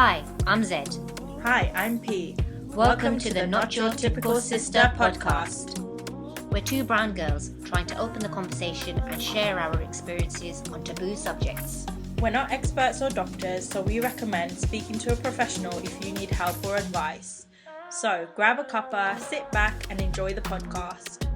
Hi, I'm Zed. Hi, I'm P. Welcome to the Not Your Typical Sister podcast. We're two brown girls trying to open the conversation and share our experiences on taboo subjects. We're not experts or doctors, so we recommend speaking to a professional if you need help or advice. So grab a cuppa, sit back and enjoy the podcast.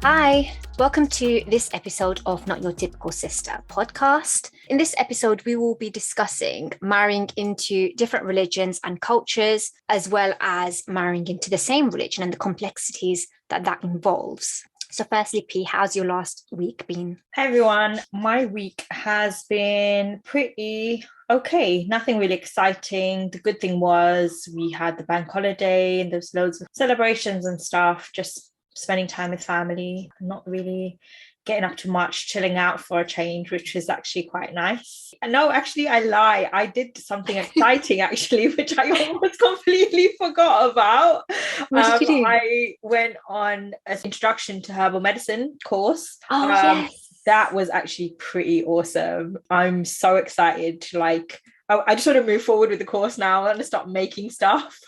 Hi, welcome to this episode of Not Your Typical Sister podcast. In this episode, we will be discussing marrying into different religions and cultures, as well as marrying into the same religion and the complexities that involves. So firstly, P, how's your last week been? Hey everyone, my week has been pretty okay. Nothing really exciting. The good thing was we had the bank holiday and there's loads of celebrations and stuff, just spending time with family, not really getting up to much, chilling out for a change, which is actually quite nice. No, actually, I lie. I did something exciting, actually, which I almost completely forgot about. What did you do? I went on an introduction to herbal medicine course. Oh, yes. That was actually pretty awesome. I'm so excited to I just want to move forward with the course now. I want to start making stuff.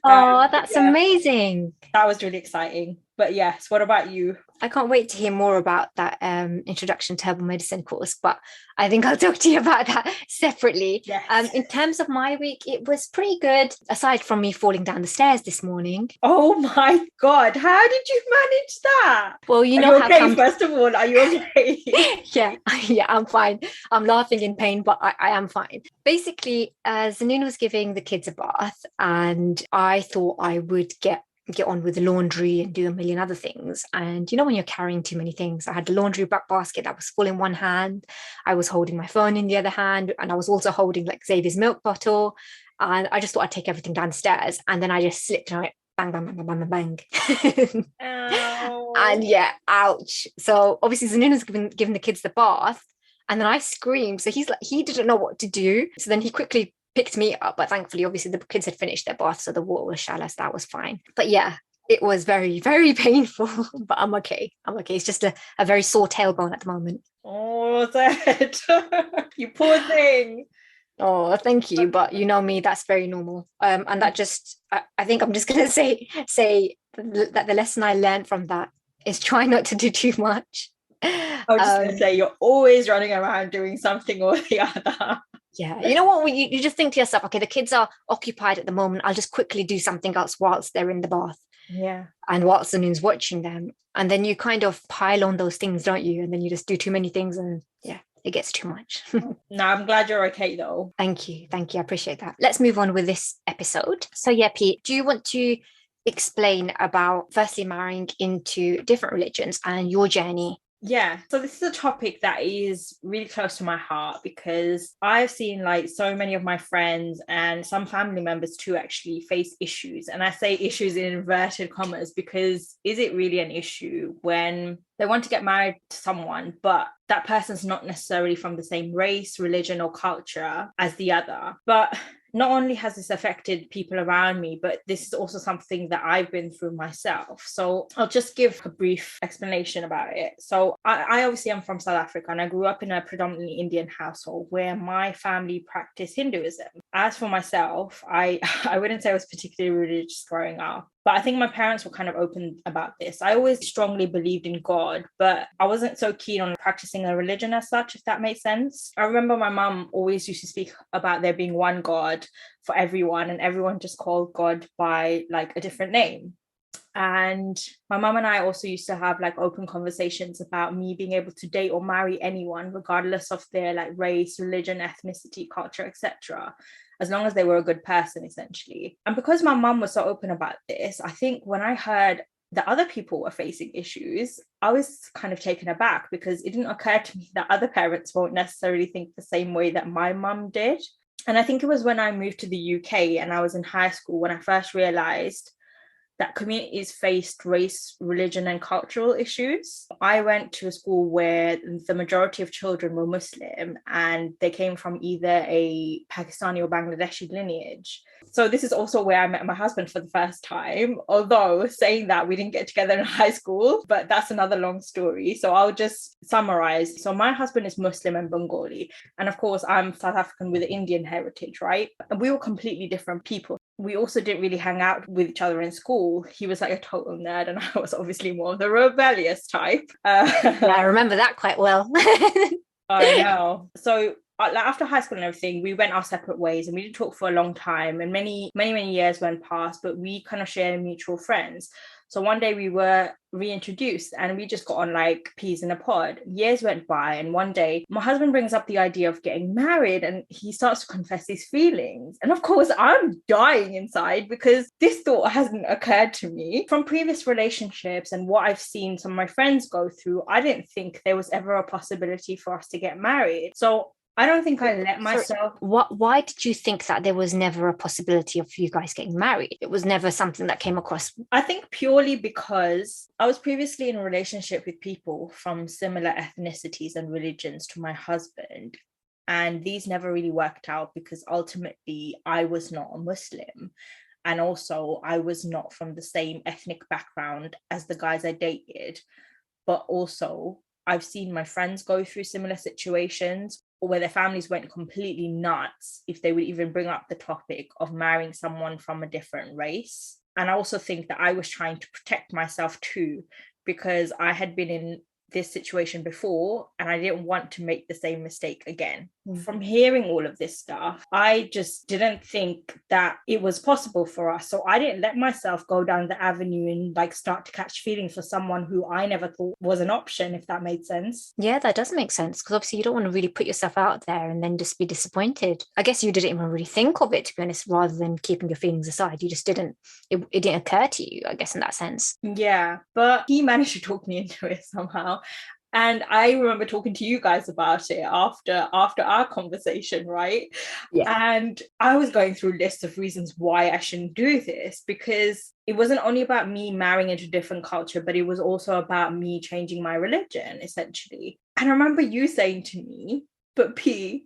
That's amazing. That was really exciting. But yes, what about you? I can't wait to hear more about that introduction to herbal medicine course, but I think I'll talk to you about that separately. Yes. In terms of my week, it was pretty good, aside from me falling down the stairs this morning. Oh my God, how did you manage that? Well, you are know you okay, how first of all, are you okay? yeah, I'm fine. I'm laughing in pain, but I am fine. Basically, Zanun was giving the kids a bath, and I thought I would get on with the laundry and do a million other things. And you know, when you're carrying too many things, I had the laundry back basket that was full in one hand. I was holding my phone in the other hand, and I was also holding like Xavier's milk bottle. And I just thought I'd take everything downstairs. And then I just slipped and I went bang, bang, bang, bang, bang, bang. Ow. And yeah, ouch. So obviously Zanun was giving the kids the bath, and then I screamed. So he didn't know what to do. So then he quickly picked me up, but thankfully, obviously, the kids had finished their bath, so the water was shallow, so that was fine. But yeah, it was very, very painful, but I'm okay. It's just a very sore tailbone at the moment. Oh, that you poor thing. Oh, thank you. But you know me, that's very normal. And that just, I think I'm just going to say that the lesson I learned from that is try not to do too much. I was just going to say, you're always running around doing something or the other. Yeah, you know what? You just think to yourself, okay, the kids are occupied at the moment. I'll just quickly do something else whilst they're in the bath. Yeah. And whilst Zanu's watching them. And then you kind of pile on those things, don't you? And then you just do too many things and yeah, it gets too much. No, I'm glad you're okay though. Thank you. I appreciate that. Let's move on with this episode. So yeah, Pete, do you want to explain about firstly marrying into different religions and your journey? Yeah, so this is a topic that is really close to my heart because I've seen so many of my friends and some family members too actually face issues. And I say issues in inverted commas because is it really an issue when they want to get married to someone, but that person's not necessarily from the same race, religion, or culture as the other? But not only has this affected people around me, but this is also something that I've been through myself. So I'll just give a brief explanation about it. So I obviously am from South Africa and I grew up in a predominantly Indian household where my family practiced Hinduism. As for myself, I wouldn't say I was particularly religious growing up. But I think my parents were kind of open about this. I always strongly believed in God, but I wasn't so keen on practicing a religion as such, if that makes sense. I remember my mum always used to speak about there being one God for everyone, and everyone just called God by a different name. And my mum and I also used to have open conversations about me being able to date or marry anyone, regardless of their race, religion, ethnicity, culture, etc., as long as they were a good person, essentially. And because my mum was so open about this, I think when I heard that other people were facing issues, I was kind of taken aback because it didn't occur to me that other parents won't necessarily think the same way that my mum did. And I think it was when I moved to the UK and I was in high school when I first realized that communities faced race, religion, and cultural issues. I went to a school where the majority of children were Muslim and they came from either a Pakistani or Bangladeshi lineage. So this is also where I met my husband for the first time, although saying that we didn't get together in high school, but that's another long story. So I'll just summarize. So my husband is Muslim and Bengali. And of course, I'm South African with Indian heritage, right? And we were completely different people. We also didn't really hang out with each other in school. He was like a total nerd and I was obviously more of the rebellious type. Yeah, I remember that quite well. I know. So after high school and everything, we went our separate ways and we didn't talk for a long time, and many years went past, but we kind of shared mutual friends. So one day we were reintroduced and we just got on like peas in a pod. Years went by and one day my husband brings up the idea of getting married and he starts to confess his feelings. And of course I'm dying inside because this thought hasn't occurred to me. From previous relationships and what I've seen some of my friends go through, I didn't think there was ever a possibility for us to get married. So I don't think I let myself. Why did you think that there was never a possibility of you guys getting married? It was never something that came across. I think purely because I was previously in a relationship with people from similar ethnicities and religions to my husband. And these never really worked out because ultimately I was not a Muslim. And also I was not from the same ethnic background as the guys I dated. But also I've seen my friends go through similar situations where their families went completely nuts if they would even bring up the topic of marrying someone from a different race. And I also think that I was trying to protect myself too, because I had been in this situation before and I didn't want to make the same mistake again. From hearing all of this stuff, I just didn't think that it was possible for us. So I didn't let myself go down the avenue and like start to catch feelings for someone who I never thought was an option, if that made sense. Yeah, that does make sense because obviously you don't want to really put yourself out there and then just be disappointed. I guess you didn't even really think of it, to be honest, rather than keeping your feelings aside. You just didn't, it didn't occur to you, I guess, in that sense. Yeah, but he managed to talk me into it somehow. And I remember talking to you guys about it after our conversation, right? Yeah. And I was going through lists of reasons why I shouldn't do this, because it wasn't only about me marrying into a different culture, but it was also about me changing my religion, essentially. And I remember you saying to me, but P,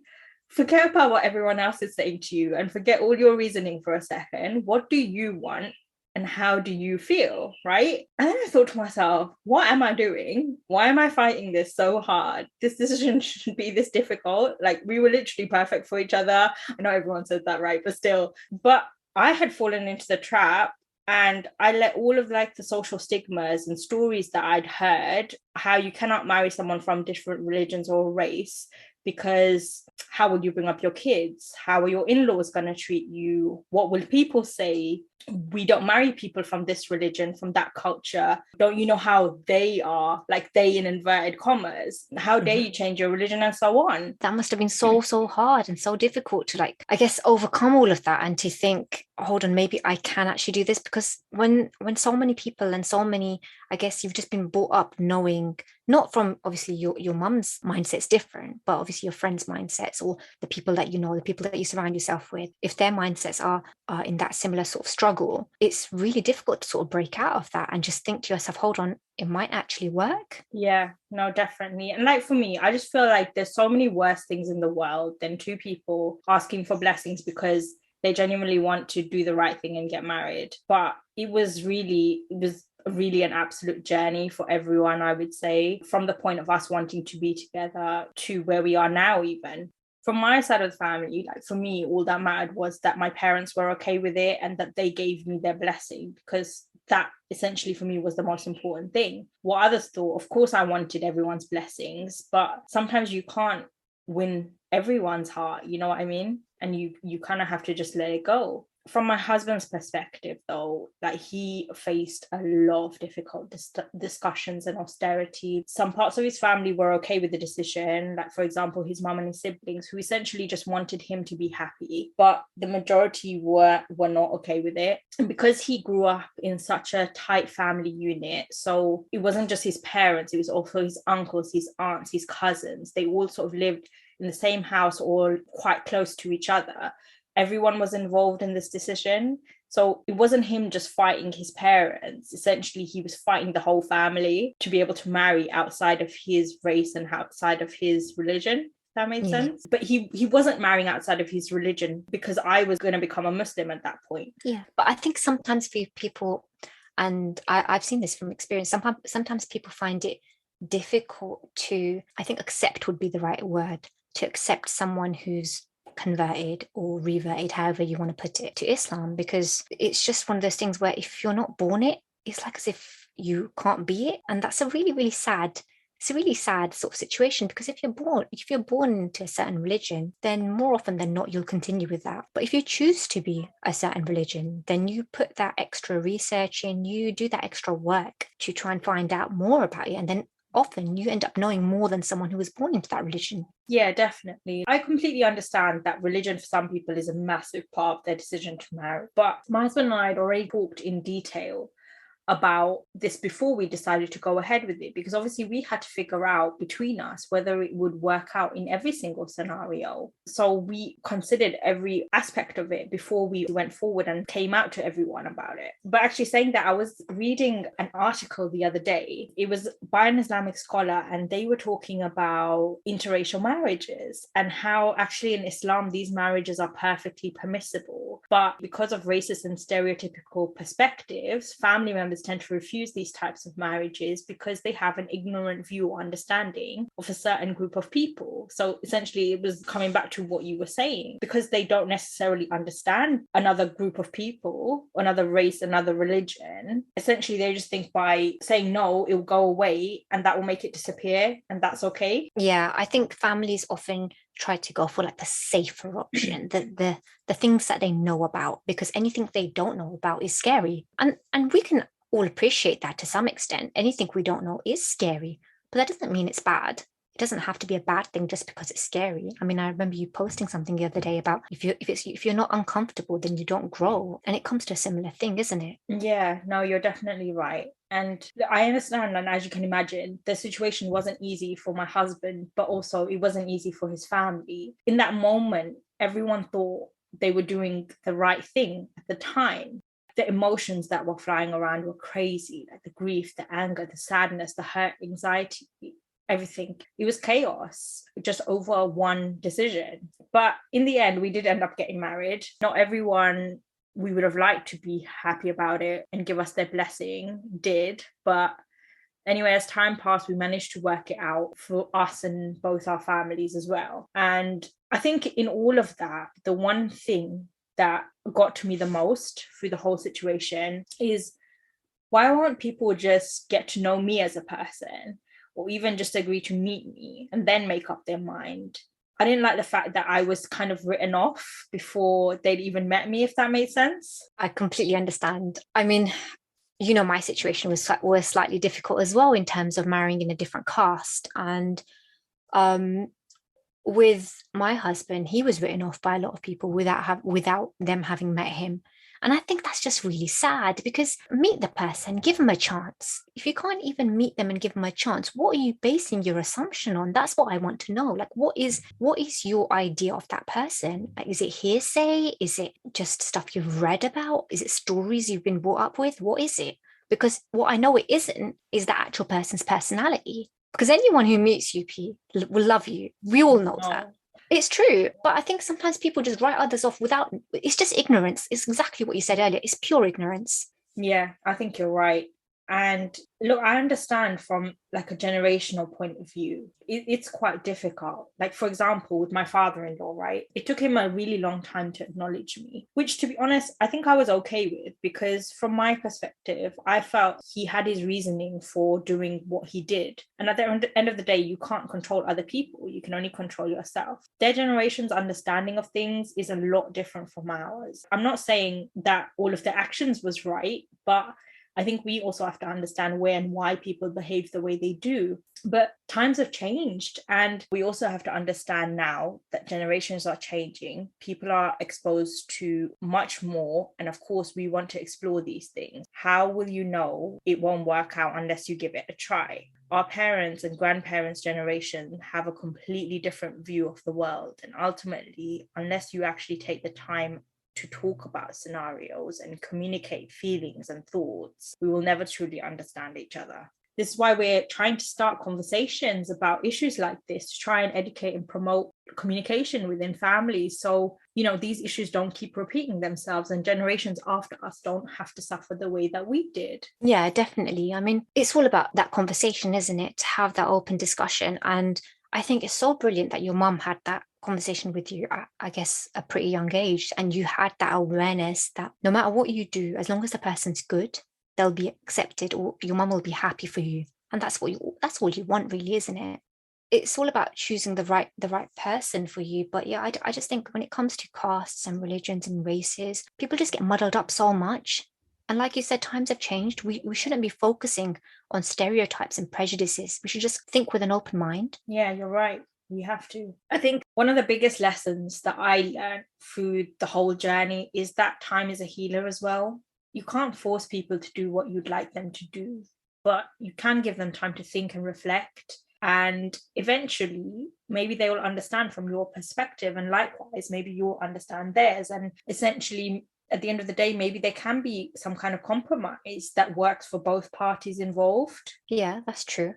forget about what everyone else is saying to you and forget all your reasoning for a second. What do you want? And how do you feel, right? And then I thought to myself, what am I doing? Why am I fighting this so hard? This decision shouldn't be this difficult. Like, we were literally perfect for each other. I know everyone says that, right? But still. But I had fallen into the trap and I let all of like the social stigmas and stories that I'd heard, how you cannot marry someone from different religions or race, because how will you bring up your kids? How are your in-laws going to treat you? What will people say? We don't marry people from this religion, from that culture. Don't you know how they are? Like, they in inverted commas. How dare you change your religion, and so on. That must have been so hard and so difficult to, like, I guess, overcome all of that and to think, hold on, maybe I can actually do this. Because when so many people and so many, I guess you've just been brought up knowing, not from obviously your mum's mindset's different, but obviously your friends' mindsets or the people that you know, the people that you surround yourself with, if their mindsets are in that similar sort of struggle, it's really difficult to sort of break out of that and just think to yourself, hold on, it might actually work. Yeah, no, definitely. And like for me, I just feel like there's so many worse things in the world than two people asking for blessings because they genuinely want to do the right thing and get married. But it was really an absolute journey for everyone, I would say, from the point of us wanting to be together to where we are now. Even from my side of the family, like for me, all that mattered was that my parents were okay with it and that they gave me their blessing, because that essentially for me was the most important thing. What others thought, of course I wanted everyone's blessings, but sometimes you can't win everyone's heart, you know what I mean? And you kind of have to just let it go. From my husband's perspective, though, like he faced a lot of difficult discussions and austerity. Some parts of his family were okay with the decision, like for example his mum and his siblings, who essentially just wanted him to be happy, but the majority were not okay with it. And because he grew up in such a tight family unit, so it wasn't just his parents, it was also his uncles, his aunts, his cousins. They all sort of lived in the same house or quite close to each other. Everyone was involved in this decision. So it wasn't him just fighting his parents. Essentially, he was fighting the whole family to be able to marry outside of his race and outside of his religion. That made sense. But he wasn't marrying outside of his religion because I was going to become a Muslim at that point. Yeah. But I think sometimes for people, and I've seen this from experience, sometimes people find it difficult to, I think accept would be the right word, to accept someone who's converted or reverted, however you want to put it, to Islam, because it's just one of those things where if you're not born it, it's like as if you can't be it. And that's a really, really sad, it's a really sad sort of situation, because if you're born into a certain religion, then more often than not you'll continue with that. But if you choose to be a certain religion, then you put that extra research in, you do that extra work to try and find out more about it, and then often you end up knowing more than someone who was born into that religion. Yeah, definitely. I completely understand that religion for some people is a massive part of their decision to marry. But my husband and I had already talked in detail about this before we decided to go ahead with it, because obviously we had to figure out between us whether it would work out in every single scenario. So we considered every aspect of it before we went forward and came out to everyone about it. But actually saying that, I was reading an article the other day. It was by an Islamic scholar, and they were talking about interracial marriages and how actually in Islam these marriages are perfectly permissible, but because of racist and stereotypical perspectives, family members tend to refuse these types of marriages because they have an ignorant view or understanding of a certain group of people. So essentially it was coming back to what you were saying, because they don't necessarily understand another group of people, another race, another religion. Essentially they just think by saying no, it will go away and that will make it disappear, and that's okay. Yeah, I think families often try to go for like the safer option, the things that they know about, because anything they don't know about is scary. And we can all appreciate that to some extent. Anything we don't know is scary, but that doesn't mean it's bad. It doesn't have to be a bad thing just because it's scary. I mean, I remember you posting something the other day about if you're not uncomfortable, then you don't grow. And it comes to a similar thing, isn't it? Yeah, no, you're definitely right. And I understand, and as you can imagine, the situation wasn't easy for my husband, but also it wasn't easy for his family. In that moment, everyone thought they were doing the right thing at the time. The emotions that were flying around were crazy, like the grief, the anger, the sadness, the hurt, anxiety, everything. It was chaos just over one decision. But in the end, we did end up getting married. Not everyone we would have liked to be happy about it and give us their blessing did. But anyway, as time passed, we managed to work it out for us and both our families as well. And I think in all of that, the one thing that got to me the most through the whole situation is, why won't people just get to know me as a person, or even just agree to meet me and then make up their mind? I didn't like the fact that I was kind of written off before they'd even met me, if that made sense. I completely understand. I mean, my situation was slightly difficult as well in terms of marrying in a different caste. And with my husband, he was written off by a lot of people without them having met him. And I think that's just really sad, because meet the person, give them a chance. If you can't even meet them and give them a chance, what are you basing your assumption on? That's what I want to know. Like, what is your idea of that person? Like, is it hearsay? Is it just stuff you've read about? Is it stories you've been brought up with? What is it? Because what I know it isn't is the actual person's personality. Because anyone who meets you, P, will love you. We all know that. It's true. But I think sometimes people just write others off without, it's just ignorance. It's exactly what you said earlier. It's pure ignorance. Yeah, I think you're right. And look, I understand from like a generational point of view, it's quite difficult. Like, for example, with my father-in-law, right? It took him a really long time to acknowledge me, which, to be honest, I think I was okay with, because from my perspective, I felt he had his reasoning for doing what he did. And at the end of the day, you can't control other people. You can only control yourself. Their generation's understanding of things is a lot different from ours. I'm not saying that all of their actions was right, but I think we also have to understand where and why people behave the way they do. But times have changed, and we also have to understand now that generations are changing. People are exposed to much more. And of course, we want to explore these things. How will you know it won't work out unless you give it a try? Our parents' and grandparents' generation have a completely different view of the world. And ultimately, unless you actually take the time to talk about scenarios and communicate feelings and thoughts, we will never truly understand each other. This is why we're trying to start conversations about issues like this, to try and educate and promote communication within families. So, these issues don't keep repeating themselves and generations after us don't have to suffer the way that we did. Yeah, definitely. I mean, it's all about that conversation, isn't it? To have that open discussion. And I think it's so brilliant that your mum had that conversation with you at, I guess, a pretty young age. And you had that awareness that no matter what you do, as long as the person's good, they'll be accepted, or your mum will be happy for you. And that's all you want, really, isn't it? It's all about choosing the right person for you. But yeah, I just think when it comes to castes and religions and races, people just get muddled up so much. And like you said, times have changed. We shouldn't be focusing on stereotypes and prejudices. We should just think with an open mind. Yeah, you're right. You have to. I think one of the biggest lessons that I learned through the whole journey is that time is a healer as well. You can't force people to do what you'd like them to do, but you can give them time to think and reflect. And eventually, maybe they will understand from your perspective. And likewise, maybe you'll understand theirs. And essentially, at the end of the day, maybe there can be some kind of compromise that works for both parties involved. Yeah, that's true.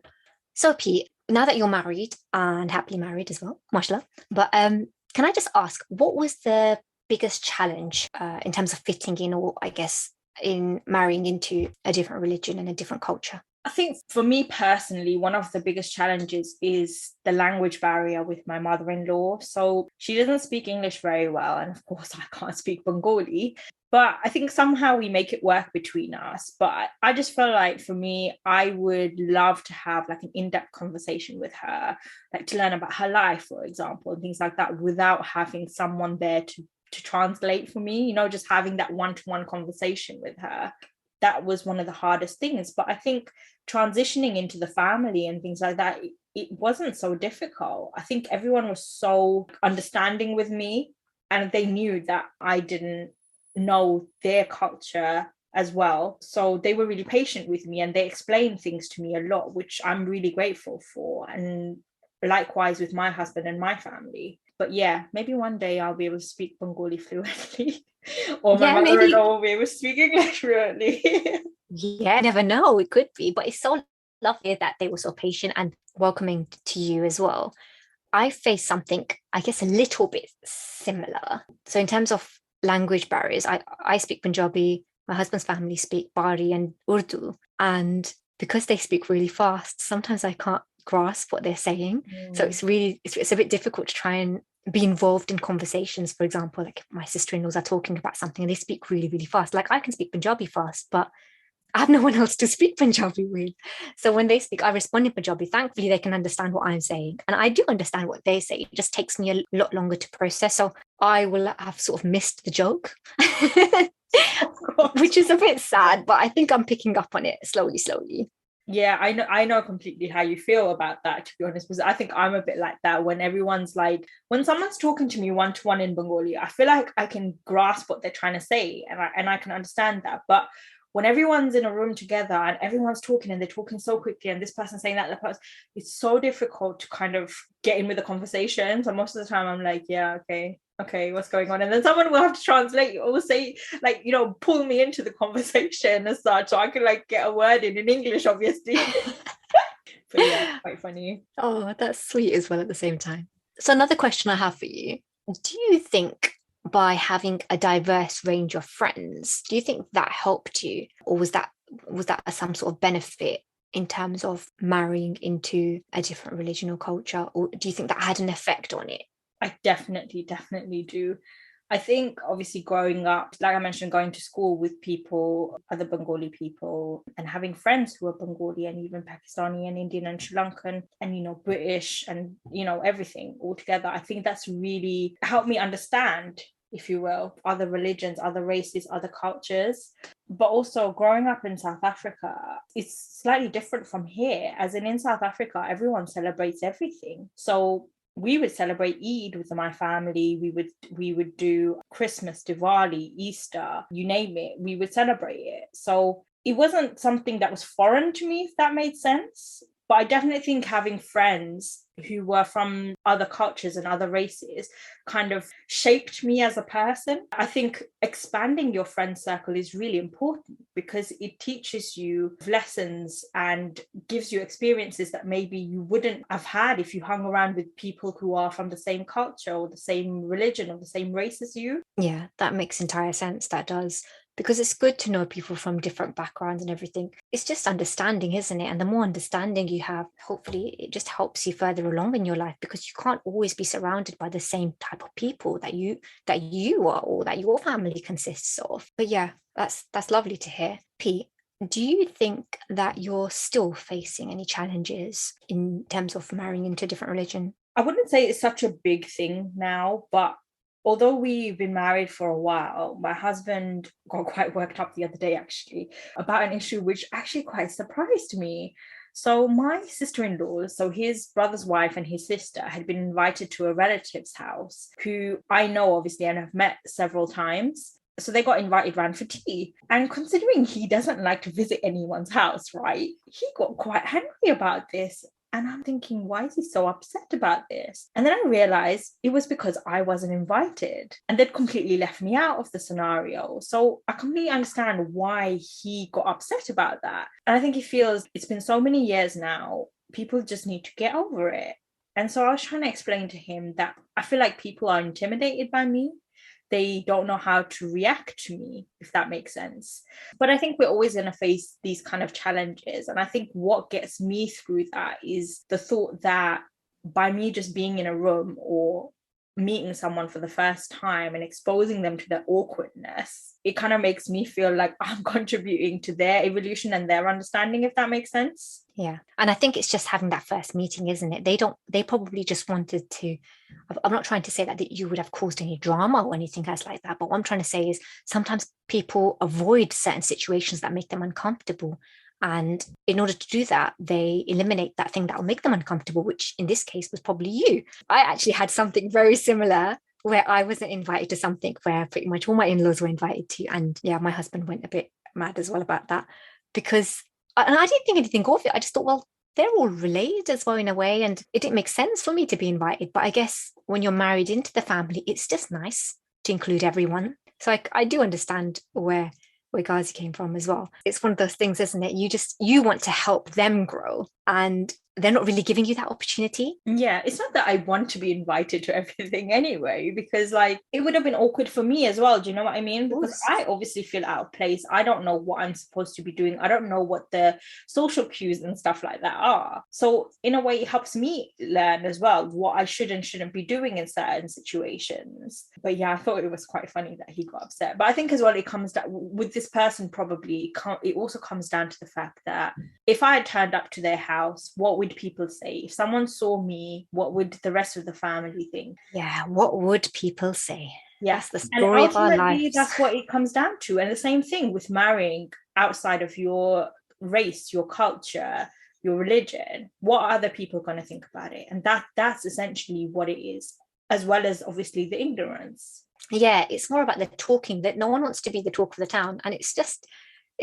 So, Pete, now that you're married and happily married as well, mashallah, but can I just ask, what was the biggest challenge in terms of fitting in, or I guess in marrying into a different religion and a different culture? I think for me personally, one of the biggest challenges is the language barrier with my mother-in-law. So she doesn't speak English very well. And of course, I can't speak Bengali. But I think somehow we make it work between us. But I just felt like for me, I would love to have like an in-depth conversation with her, like to learn about her life, for example, and things like that, without having someone there to translate for me, just having that one-to-one conversation with her. That was one of the hardest things. But I think transitioning into the family and things like that, it wasn't so difficult. I think everyone was so understanding with me, and they knew that I didn't know their culture as well. So they were really patient with me, and they explained things to me a lot, which I'm really grateful for. And likewise with my husband and my family. But yeah, maybe one day I'll be able to speak Bengali fluently. Or my mother-in-law will be able to speak English fluently. Yeah, never know. It could be, but it's so lovely that they were so patient and welcoming to you as well. I faced something, I guess, a little bit similar. So in terms of language barriers, I speak Punjabi, my husband's family speak Bari and Urdu. And because they speak really fast, sometimes I can't grasp what they're saying. So it's a bit difficult to try and be involved in conversations. For example, like my sister-in-laws are talking about something and they speak really, really fast. Like I can speak Punjabi fast, but I have no one else to speak Punjabi with. So when they speak, I respond in Punjabi. Thankfully, they can understand what I'm saying. And I do understand what they say. It just takes me a lot longer to process. So I will have sort of missed the joke, which is a bit sad, but I think I'm picking up on it slowly. Yeah, I know completely how you feel about that, to be honest, because I think I'm a bit like that. When everyone's like, when someone's talking to me one-to-one in Bengali, I feel like I can grasp what they're trying to say, and I can understand that. But when everyone's in a room together and everyone's talking and they're talking so quickly and this person's saying that, it's so difficult to kind of get in with the conversation. So most of the time I'm like, yeah, okay, what's going on? And then someone will have to translate or say, like, pull me into the conversation as such, so I can like get a word in English, obviously. But yeah, quite funny. Oh, that's sweet as well at the same time. So another question I have for you, do you think by having a diverse range of friends, do you think that helped you, or was that some sort of benefit in terms of marrying into a different religion or culture, or do you think that had an effect on it? I definitely do. I think obviously growing up, like I mentioned, going to school with people, other Bengali people, and having friends who are Bengali and even Pakistani and Indian and Sri Lankan and, British and, everything all together. I think that's really helped me understand, if you will, other religions, other races, other cultures. But also growing up in South Africa, it's slightly different from here. As in South Africa, everyone celebrates everything. So we would celebrate Eid with my family. We would do Christmas, Diwali, Easter, you name it. We would celebrate it. So it wasn't something that was foreign to me, if that made sense. But I definitely think having friends who were from other cultures and other races kind of shaped me as a person. I think expanding your friend circle is really important because it teaches you lessons and gives you experiences that maybe you wouldn't have had if you hung around with people who are from the same culture or the same religion or the same race as you. Yeah, that makes entire sense. That does. Because it's good to know people from different backgrounds and everything. It's just understanding, isn't it? And the more understanding you have, hopefully it just helps you further along in your life, because you can't always be surrounded by the same type of people that you are or that your family consists of. But yeah, that's lovely to hear. Pete, do you think that you're still facing any challenges in terms of marrying into a different religion? I wouldn't say it's such a big thing now, but although we've been married for a while, my husband got quite worked up the other day actually about an issue which actually quite surprised me. So my sister-in-law, so his brother's wife and his sister had been invited to a relative's house who I know obviously and have met several times. So they got invited round for tea. And considering he doesn't like to visit anyone's house, right? He got quite angry about this. And I'm thinking, why is he so upset about this? And then I realized it was because I wasn't invited and they'd completely left me out of the scenario. So I completely understand why he got upset about that. And I think he feels it's been so many years now, people just need to get over it. And so I was trying to explain to him that I feel like people are intimidated by me. They don't know how to react to me, if that makes sense. But I think we're always going to face these kind of challenges. And I think what gets me through that is the thought that by me just being in a room or meeting someone for the first time and exposing them to their awkwardness, it kind of makes me feel like I'm contributing to their evolution and their understanding, if that makes sense. Yeah. And I think it's just having that first meeting, isn't it? They probably just wanted to, I'm not trying to say that you would have caused any drama or anything else like that. But what I'm trying to say is sometimes people avoid certain situations that make them uncomfortable. And in order to do that, they eliminate that thing that will make them uncomfortable, which in this case was probably you. I actually had something very similar where I wasn't invited to something where pretty much all my in-laws were invited to. And yeah, my husband went a bit mad as well about that because, and I didn't think anything of it. I just thought, well, they're all related as well in a way. And it didn't make sense for me to be invited. But I guess when you're married into the family, it's just nice to include everyone. So I do understand where Ghazi came from as well. It's one of those things, isn't it? You want to help them grow and they're not really giving you that opportunity. Yeah, it's not that I want to be invited to everything anyway, because like it would have been awkward for me as well. Do you know what I mean? Because I obviously feel out of place. I don't know what I'm supposed to be doing. I don't know what the social cues and stuff like that are. So in a way, it helps me learn as well what I should and shouldn't be doing in certain situations. But yeah, I thought it was quite funny that he got upset. But I think as well, it comes down with this person probably, it also comes down to the fact that if I had turned up to their house, what would people say? If someone saw me, what would the rest of the family think? Yeah, what would people say? Yeah, that's the story of our lives. That's what it comes down to. And the same thing with marrying outside of your race, your culture, your religion. What are other people going to think about it? And that's essentially what it is, as well as obviously the ignorance. Yeah, it's more about the talking, that no one wants to be the talk of the town. And it's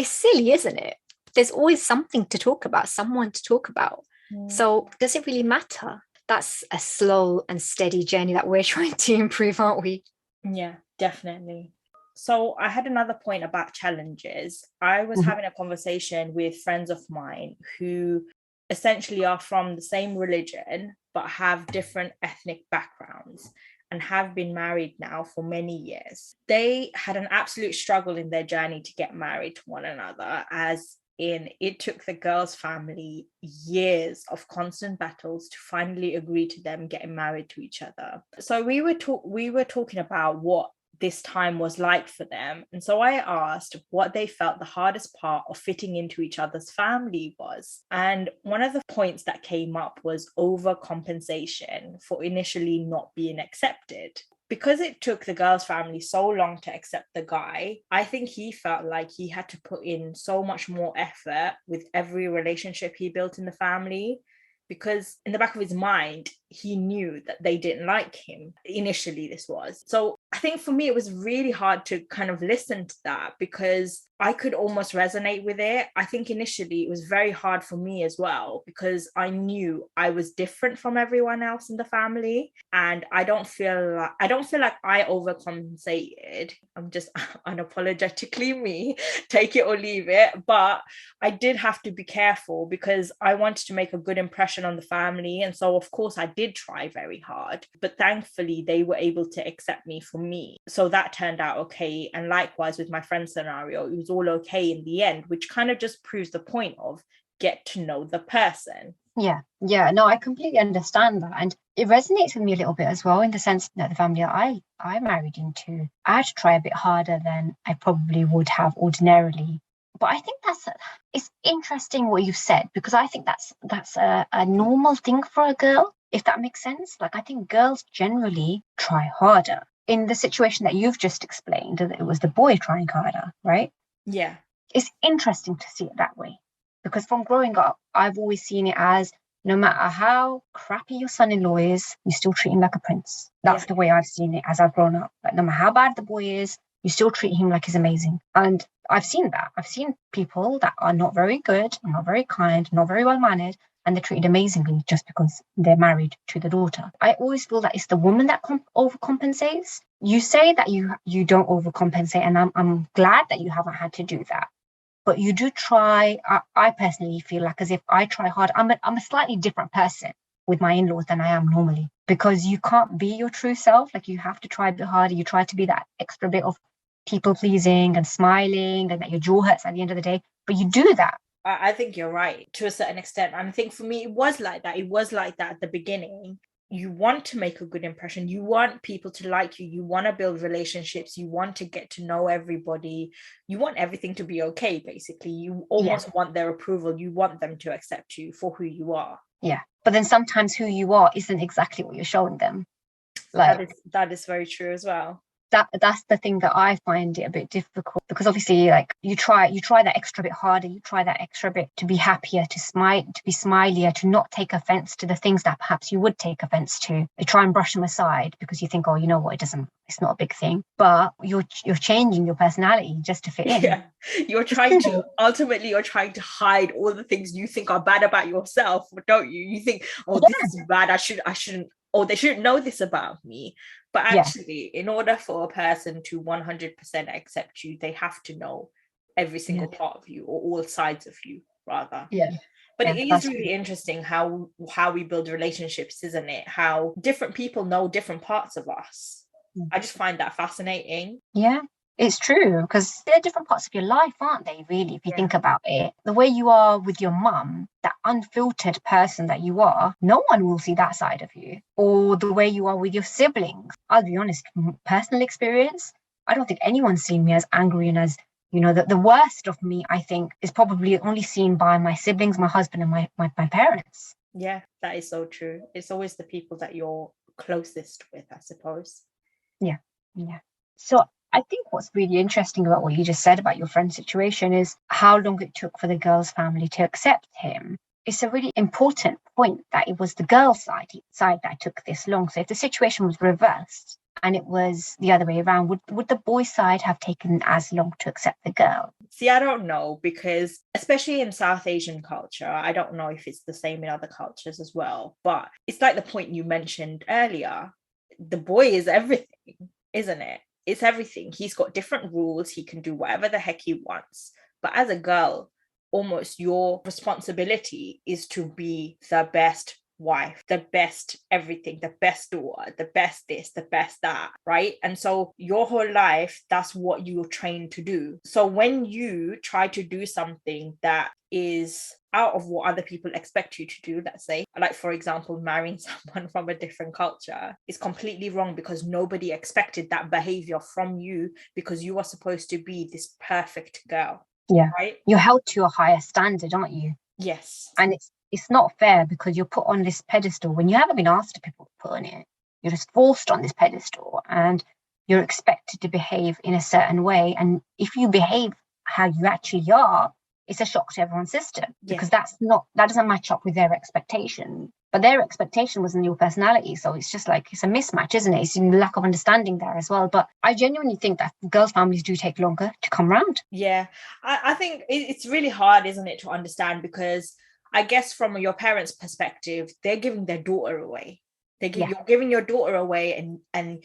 silly, isn't it? There's always something to talk about, someone to talk about. So does it really matter? That's a slow and steady journey that we're trying to improve, aren't we? Yeah, definitely. So I had another point about challenges. I was having a conversation with friends of mine who essentially are from the same religion, but have different ethnic backgrounds and have been married now for many years. They had an absolute struggle in their journey to get married to one another, as in it took the girl's family years of constant battles to finally agree to them getting married to each other. So we were talking about what this time was like for them. And so I asked what they felt the hardest part of fitting into each other's family was. And one of the points that came up was overcompensation for initially not being accepted. Because it took the girl's family so long to accept the guy, I think he felt like he had to put in so much more effort with every relationship he built in the family. Because in the back of his mind, he knew that they didn't like him. Initially, this was. So I think for me, it was really hard to kind of listen to that because I could almost resonate with it. I think initially it was very hard for me as well because I knew I was different from everyone else in the family, and I don't feel like I overcompensated. I'm just unapologetically me, take it or leave it. But I did have to be careful because I wanted to make a good impression on the family, and so of course I did try very hard. But thankfully, they were able to accept me for me, so that turned out okay. And likewise with my friend's scenario, it was all okay in the end, which kind of just proves the point of get to know the person. Yeah, no, I completely understand that, and it resonates with me a little bit as well, in the sense that the family that I married into, I had to try a bit harder than I probably would have ordinarily. But I think it's interesting what you've said, because I think that's a normal thing for a girl, if that makes sense. Like, I think girls generally try harder. In the situation that you've just explained, that it was the boy trying harder, right? Yeah. It's interesting to see it that way, because from growing up, I've always seen it as, no matter how crappy your son-in-law is, you still treat him like a prince. That's the way I've seen it as I've grown up. Like, no matter how bad the boy is, you still treat him like he's amazing. And I've seen that. I've seen people that are not very good, not very kind, not very well-mannered, and they're treated amazingly just because they're married to the daughter. I always feel that it's the woman that overcompensates. You say that you don't overcompensate, and I'm glad that you haven't had to do that. But you do try. I personally feel like, as if I try hard. I'm a slightly different person with my in-laws than I am normally, because you can't be your true self. Like, you have to try a bit harder. You try to be that extra bit of people pleasing and smiling, and that your jaw hurts at the end of the day. But you do that. I think you're right to a certain extent. And I think for me, it was like that. It was like that at the beginning. You want to make a good impression. You want people to like you. You want to build relationships. You want to get to know everybody. You want everything to be okay, basically. You almost want their approval. You want them to accept you for who you are. Yeah. But then sometimes who you are isn't exactly what you're showing them. Like, that is very true as well. That's the thing that I find it a bit difficult, because obviously, like, you try that extra bit harder, you try that extra bit to be happier, to be smilier, to not take offense to the things that perhaps you would take offense to. You try and brush them aside because you think, oh, you know what, it's not a big thing. But you're changing your personality just to fit in. Yeah, you're trying to hide all the things you think are bad about yourself, don't you? You think, oh, this is bad, I shouldn't, or they shouldn't know this about me. But actually, in order for a person to 100% accept you, they have to know every single part of you, or all sides of you, rather. Yeah. But it is really interesting how we build relationships, isn't it? How different people know different parts of us. I just find that fascinating. Yeah. It's true, because they're different parts of your life, aren't they, really, if you think about it? The way you are with your mum, that unfiltered person that you are, no one will see that side of you. Or the way you are with your siblings. I'll be honest, personal experience, I don't think anyone's seen me as angry and as, the worst of me, I think, is probably only seen by my siblings, my husband, and my parents. Yeah, that is so true. It's always the people that you're closest with, I suppose. Yeah. So I think what's really interesting about what you just said about your friend's situation is how long it took for the girl's family to accept him. It's a really important point that it was the girl's side that took this long. So if the situation was reversed and it was the other way around, would the boy's side have taken as long to accept the girl? See, I don't know, because especially in South Asian culture, I don't know if it's the same in other cultures as well, but it's like the point you mentioned earlier. The boy is everything, isn't it? It's everything. He's got different rules. He can do whatever the heck he wants. But as a girl, almost your responsibility is to be the best wife, the best everything, the best daughter, the best this, the best that, right? And so your whole life, that's what you're trained to do. So when you try to do something that is out of what other people expect you to do, let's say, like, for example, marrying someone from a different culture, is completely wrong, because nobody expected that behavior from you, because you are supposed to be this perfect girl. Yeah. Right? You're held to a higher standard, aren't you? Yes. And it's not fair, because you're put on this pedestal when you haven't been asked to be put on it. You're just forced on this pedestal, and you're expected to behave in a certain way. And if you behave how you actually are, it's a shock to everyone's system, because that doesn't match up with their expectation. but their expectation wasn't your personality. So it's just like, it's a mismatch, isn't it? It's a lack of understanding there as well. But I genuinely think that girls' families do take longer to come round. Yeah, I think it's really hard, isn't it, to understand, because I guess from your parents' perspective, they're giving their daughter away. You're giving your daughter away, and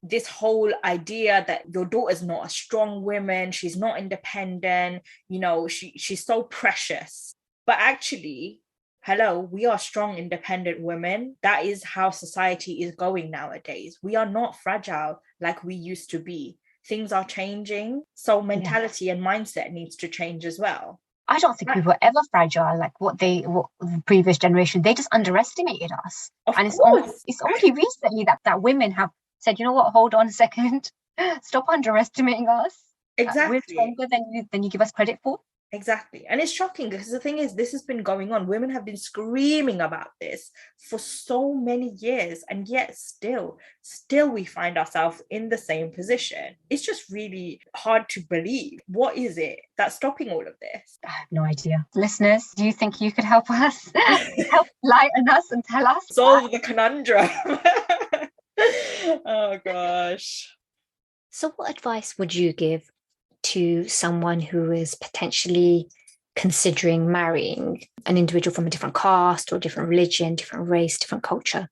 this whole idea that your daughter's not a strong woman, she's not independent, you know, she's so precious. But actually, hello, we are strong, independent women. That is how society is going nowadays. We are not fragile like we used to be. Things are changing. So mentality and mindset needs to change as well. I don't think we were ever fragile, like what the previous generation, they just underestimated us. It's only recently that women have said, you know what, hold on a second, stop underestimating us. Exactly. We're stronger than you give us credit for. Exactly. And it's shocking because the thing is, this has been going on. Women have been screaming about this for so many years, and yet still we find ourselves in the same position. It's just really hard to believe. What is it that's stopping all of this? I have no idea. Listeners, do you think you could help us? Help lighten us and tell us? Solve the conundrum. Oh gosh. So what advice would you give to someone who is potentially considering marrying an individual from a different caste or different religion, different race, different culture?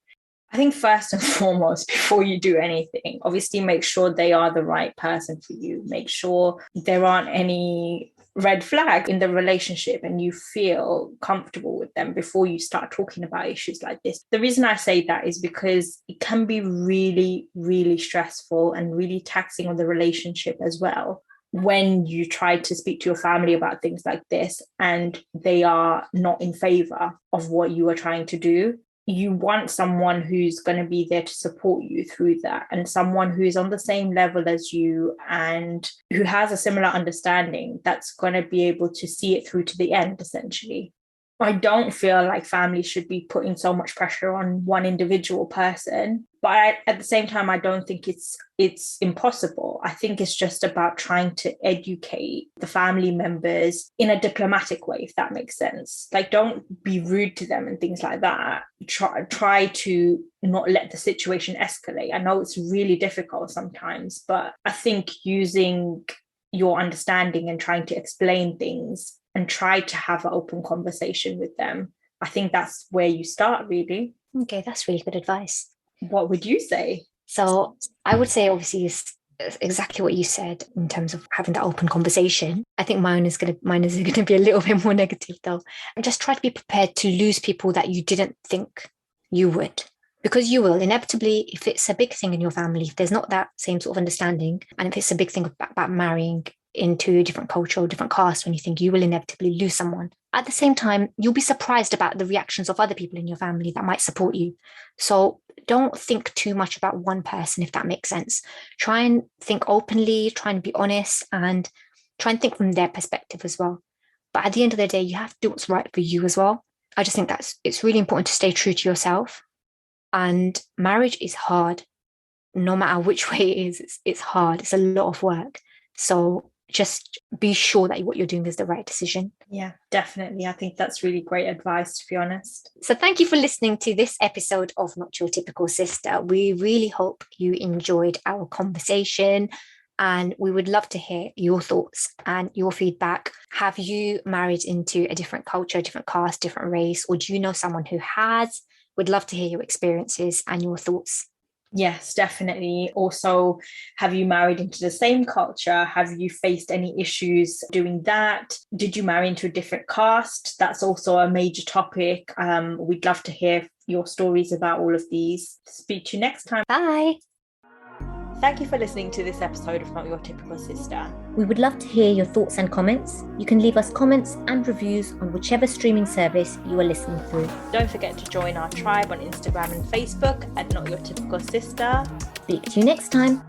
I think first and foremost, before you do anything, obviously make sure they are the right person for you. Make sure there aren't any red flags in the relationship and you feel comfortable with them before you start talking about issues like this. The reason I say that is because it can be really, really stressful and really taxing on the relationship as well when you try to speak to your family about things like this and they are not in favor of what you are trying to do. You want someone who's going to be there to support you through that, and someone who's on the same level as you and who has a similar understanding that's going to be able to see it through to the end, essentially. I don't feel like families should be putting so much pressure on one individual person, but at the same time, I don't think it's impossible. I think it's just about trying to educate the family members in a diplomatic way, if that makes sense. Like, don't be rude to them and things like that. Try to not let the situation escalate. I know it's really difficult sometimes, but I think using your understanding and trying to explain things and try to have an open conversation with them, I think that's where you start, really. Okay, that's really good advice. What would you say? So I would say, obviously, is exactly what you said in terms of having that open conversation. I think mine is gonna be a little bit more negative though. And just try to be prepared to lose people that you didn't think you would. Because you will inevitably, if it's a big thing in your family, if there's not that same sort of understanding, and if it's a big thing about marrying into a different culture or different caste, when you think you will inevitably lose someone. At the same time, you'll be surprised about the reactions of other people in your family that might support you. So don't think too much about one person, if that makes sense. Try and think openly, try and be honest, and try and think from their perspective as well. But at the end of the day, you have to do what's right for you as well. I just think it's really important to stay true to yourself. And marriage is hard. No matter which way it is, it's hard. It's a lot of work. So just be sure that what you're doing is the right decision. Yeah, definitely. I think that's really great advice, to be honest. So thank you for listening to this episode of Not Your Typical Sister. We really hope you enjoyed our conversation, and we would love to hear your thoughts and your feedback. Have you married into a different culture, different caste, different race, or do you know someone who has? We'd love to hear your experiences and your thoughts. Yes, definitely. Also, have you married into the same culture? Have you faced any issues doing that? Did you marry into a different caste? That's also a major topic. We'd love to hear your stories about all of these. Speak to you next time. Bye. Thank you for listening to this episode of Not Your Typical Sister. We would love to hear your thoughts and comments. You can leave us comments and reviews on whichever streaming service you are listening through. Don't forget to join our tribe on Instagram and Facebook at Not Your Typical Sister. Speak to you next time.